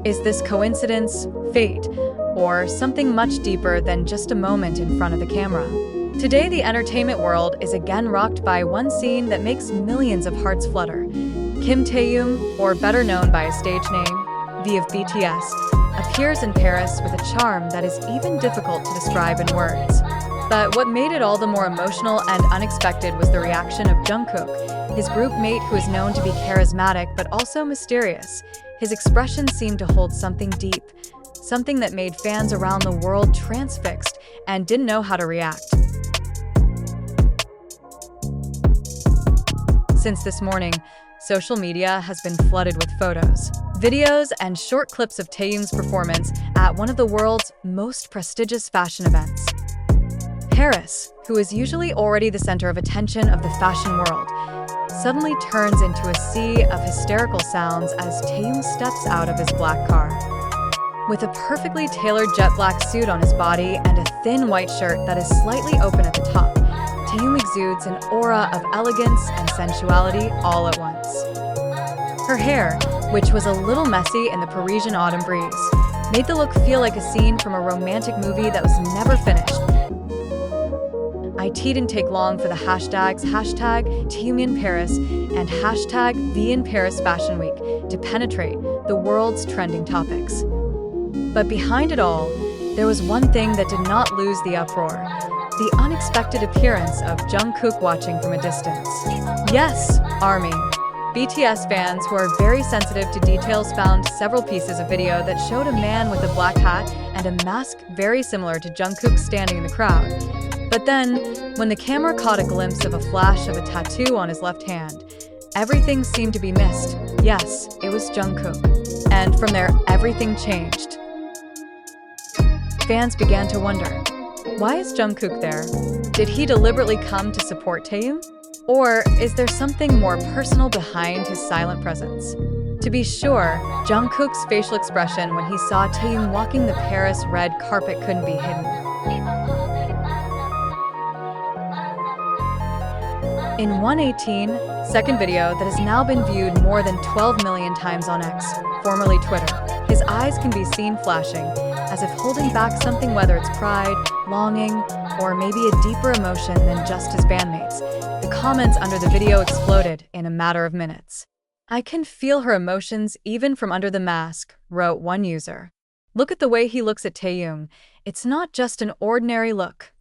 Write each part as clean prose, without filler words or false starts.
Is this coincidence, fate, or something much deeper than just a moment in front of the camera? Today, the entertainment world is again rocked by one scene that makes millions of hearts flutter. KimTaehyung, or better known by his stage name, V of BTS, appears in Paris with a charm that is even difficult to describe in words. But what made it all the more emotional and unexpected was the reaction of Jungkook, his group mate who is known to be charismatic but also mysterious. His expression seemed to hold something deep, something that made fans around the world transfixed and didn't know how to react. Since this morning, social media has been flooded with photos, videos, and short clips of Taehyung's performance at one of the world's most prestigious fashion events. Paris, who is usually already the center of attention of the fashion world, suddenly turns into a sea of hysterical sounds as Taehyung steps out of his black car. With a perfectly tailored jet black suit on his body and a thin white shirt that is slightly open at the top, Taehyung exudes an aura of elegance and sensuality all at once. Her hair, which was a little messy in the Parisian autumn breeze, made the look feel like a scene from a romantic movie that was never finished. It didn't take long for the hashtags #TaehyungInParis and #VInParis Fashion Week to penetrate the world's trending topics. But behind it all, there was one thing that did not lose the uproar: the unexpected appearance of Jungkook watching from a distance. Yes, ARMY. BTS fans who are very sensitive to details found several pieces of video that showed a man with a black hat and a mask very similar to Jungkook standing in the crowd. But then, when the camera caught a glimpse of a flash of a tattoo on his left hand, everything seemed to be missed. Yes, it was Jungkook. And from there, everything changed. Fans began to wonder, why is Jungkook there? Did he deliberately come to support Taehyung? Or is there something more personal behind his silent presence? To be sure, Jungkook's facial expression when he saw Taehyung walking the Paris red carpet couldn't be hidden. In 118-second video that has now been viewed more than 12 million times on X, formerly Twitter, his eyes can be seen flashing, as if holding back something, whether it's pride, longing, or maybe a deeper emotion than just his bandmates. The comments under the video exploded in a matter of minutes. "I can feel her emotions even from under the mask," wrote one user. "Look at the way he looks at Taehyung. It's not just an ordinary look."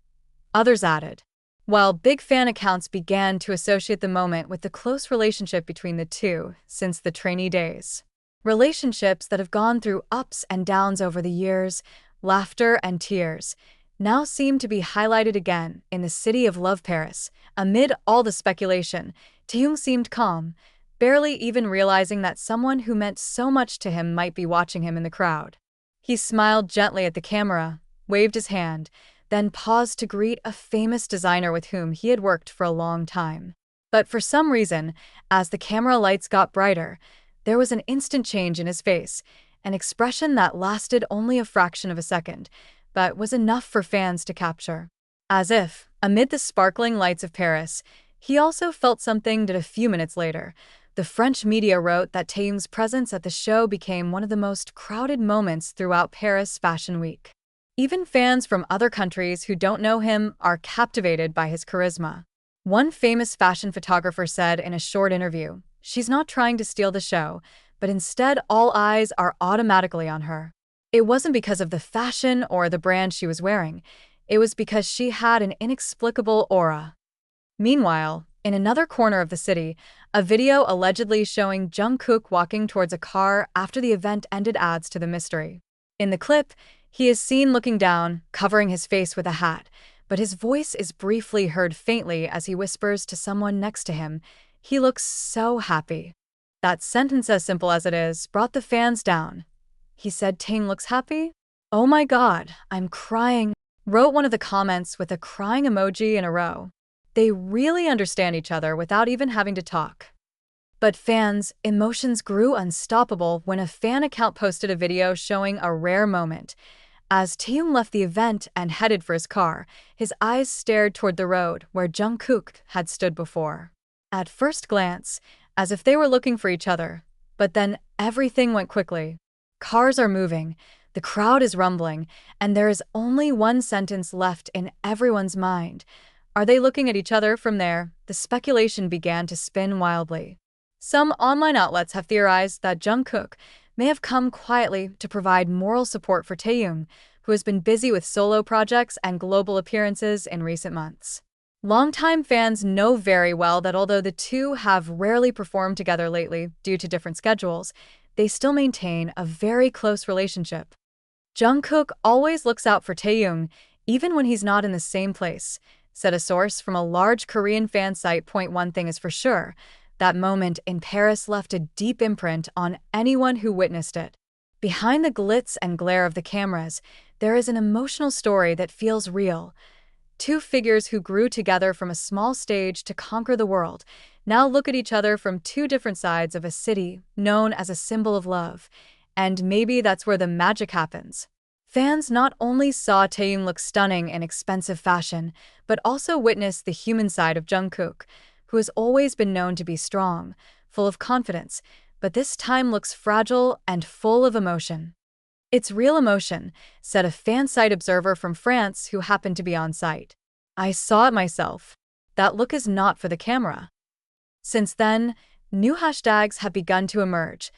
Others added, while big fan accounts began to associate the moment with the close relationship between the two since the trainee days. Relationships that have gone through ups and downs over the years, laughter and tears, now seem to be highlighted again in the city of love, Paris. Amid all the speculation, Taehyung seemed calm, barely even realizing that someone who meant so much to him might be watching him in the crowd. He smiled gently at the camera, waved his hand, then paused to greet a famous designer with whom he had worked for a long time. But for some reason, as the camera lights got brighter, there was an instant change in his face, an expression that lasted only a fraction of a second, but was enough for fans to capture. As if, amid the sparkling lights of Paris, he also felt something that a few minutes later, the French media wrote that Taehyung's presence at the show became one of the most crowded moments throughout Paris Fashion Week. Even fans from other countries who don't know him are captivated by his charisma. One famous fashion photographer said in a short interview, "She's not trying to steal the show, but instead all eyes are automatically on her. It wasn't because of the fashion or the brand she was wearing. It was because she had an inexplicable aura." Meanwhile, in another corner of the city, a video allegedly showing Jungkook walking towards a car after the event ended adds to the mystery. In the clip, he is seen looking down, covering his face with a hat, but his voice is briefly heard faintly as he whispers to someone next to him, "He looks so happy." That sentence, as simple as it is, brought the fans down. "He said Taehyung looks happy? Oh my god, I'm crying," wrote one of the comments with a crying emoji in a row. They really understand each other without even having to talk. But fans' emotions grew unstoppable when a fan account posted a video showing a rare moment. As Taehyung left the event and headed for his car, his eyes stared toward the road where Jungkook had stood before. At first glance, as if they were looking for each other, but then everything went quickly. Cars are moving, the crowd is rumbling, and there is only one sentence left in everyone's mind. Are they looking at each other from there? The speculation began to spin wildly. Some online outlets have theorized that Jungkook may have come quietly to provide moral support for Taehyung, who has been busy with solo projects and global appearances in recent months. Longtime fans know very well that although the two have rarely performed together lately due to different schedules, they still maintain a very close relationship. Jungkook always looks out for Taehyung, even when he's not in the same place, said a source from a large Korean fan site. One thing is for sure, that moment in Paris left a deep imprint on anyone who witnessed it. Behind the glitz and glare of the cameras, there is an emotional story that feels real. Two figures who grew together from a small stage to conquer the world now look at each other from two different sides of a city known as a symbol of love. And maybe that's where the magic happens. Fans not only saw Taehyung look stunning in expensive fashion, but also witnessed the human side of Jungkook, who has always been known to be strong, full of confidence, but this time looks fragile and full of emotion. "It's real emotion," said a fan site observer from France who happened to be on site. "I saw it myself. That look is not for the camera." Since then, new hashtags have begun to emerge.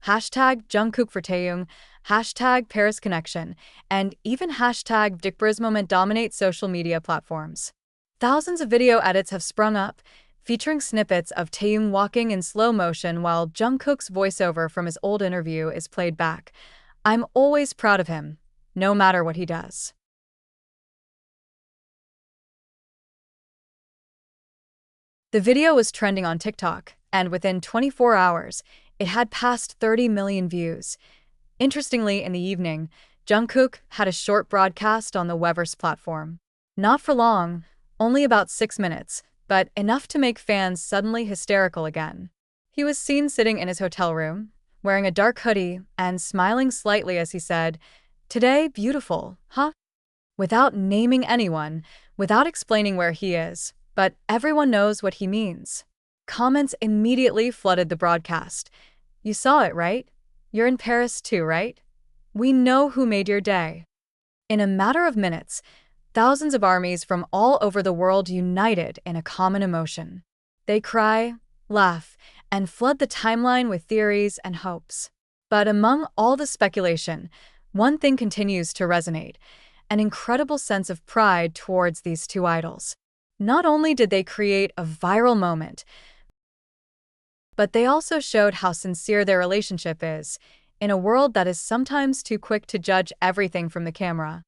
Hashtag Jungkook for Taehyung, hashtag Paris Connection, and even hashtag VBTS moment dominate social media platforms. Thousands of video edits have sprung up, featuring snippets of Taehyung walking in slow motion while Jungkook's voiceover from his old interview is played back. "I'm always proud of him, no matter what he does." The video was trending on TikTok, and within 24 hours, it had passed 30 million views. Interestingly, in the evening, Jungkook had a short broadcast on the Weverse platform. Not for long, only about 6 minutes, but enough to make fans suddenly hysterical again. He was seen sitting in his hotel room, wearing a dark hoodie and smiling slightly as he said, "Today, beautiful, huh?" Without naming anyone, without explaining where he is, but everyone knows what he means. Comments immediately flooded the broadcast. "You saw it, right? You're in Paris too, right? We know who made your day." In a matter of minutes, thousands of armies from all over the world united in a common emotion. They cry, laugh, and flood the timeline with theories and hopes. But among all the speculation, one thing continues to resonate: an incredible sense of pride towards these two idols. Not only did they create a viral moment, but they also showed how sincere their relationship is, in a world that is sometimes too quick to judge everything from the camera.